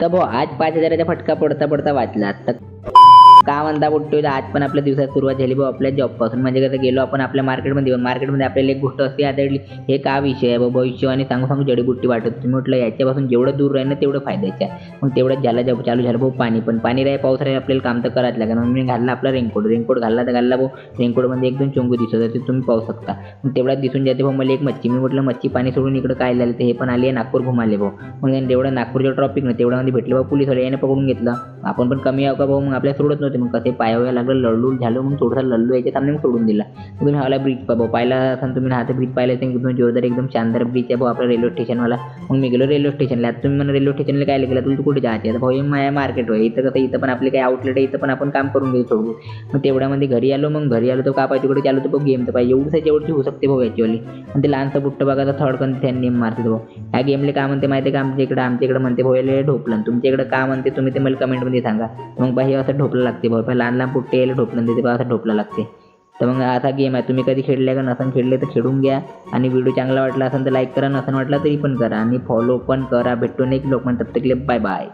तर भाऊ आज 5,000चा फटका पडता पडता वाचला. तर का म्हणता बुट्टू, आज पण आपल्या दिवसात सुरुवात झाली भाऊ आपल्या जॉबपासून. म्हणजे कसं गेलो आपण आपल्या मार्केटमध्ये आपल्याला एक गोष्ट असते आढळली, हे का विषय आहे भाऊ, भविष्यवाणी सांगू सांगू जडीबुट्टी वाटत होती. म्हटलं याच्यापासून जेवढं दूर राहील ना तेवढं फायद्याचं आहे. मग तेवढंच चालू झालं भाऊ पाणी. पण पाणी राही पाऊस राही आपल्याला काम तर करायच लागेल. मग मी घालला आपला रेनकोट घालला तर घालला भाऊ. रेनकोटमध्ये एक दोन चोंगू दिसत होते, तुम्ही पाहू शकता. मग तेवढ्यात दिसून जाते भाऊ मला एक मच्छी. मी म्हटलं मच्छी पाणी सोडून इकडं काय झालं, ते हे पण आली आहे नागपूर घुमाले भाऊ. मग तेवढं नागपूरचं ट्रॉफिक ना तेवढ्यामध्ये भेटले भाऊ पोलीसवाले, याने पकडून घेतलं. आपण पण कमी आहो का भाऊ, मग आपल्याला सोडत नव्हते. मग कसे पायावर लागलं, लढलूल झालं. मग थोडंसं लढलो याच्या सामने मग सोडून दिला. मग तुम्ही हवाला ब्रिज भाऊ पाहिला असाल, तुम्ही हा ब्रिज पाहिला असेल एकदम जोरदार एकदम शानदार ब्रिज आहे भाऊ आपला रेल्वे स्टेशनवाला. मग मी गेलो रेल्वे स्टेशनला. आता तुम्ही मला रेल्वे स्टेशनला काय गेला, तुला कुठे जायचे आता भाऊ, माझ्या मार्केट होय इथं. कसं इथं पण आपले काही आउटलेट आहे, इथं पण आपण काम करून घेऊ सोडू. मग तेवढ्यामध्ये घरी आलो. मग घरी आलो तर का पाहिजे तिकडे चालू तर भाऊ गेम तर पाहिजे एवढी होऊ शकते भाऊ याच्यावाली. आणि ते लहानसा बुट्ट बघायचा थर्ड कन त्यांनी मारते भाऊ. ह्या गेमले काय म्हणते माहिती आहे का, आमच्या इकडे म्हणते भाऊ याला ढोपलं. तुमच्या इकडे काय म्हणते तुम्ही ते मला कमेंटमध्ये सांगा. मग बाई असं ढोपलं लागते भाऊ, लहान लहान पुट्टे यायला ढोपलं देते बा, असं ढोपलं लागते. तर मग असा गेम आहे. तुम्ही कधी खेळले का, नसन खेळले तर खेळून घ्या. आणि व्हिडिओ चांगला वाटला असेल तर लाईक करा, नसन वाटला तरी पण करा. आणि फॉलो पण करा. भेटून एक लोक म्हणतात तकले बाय बाय.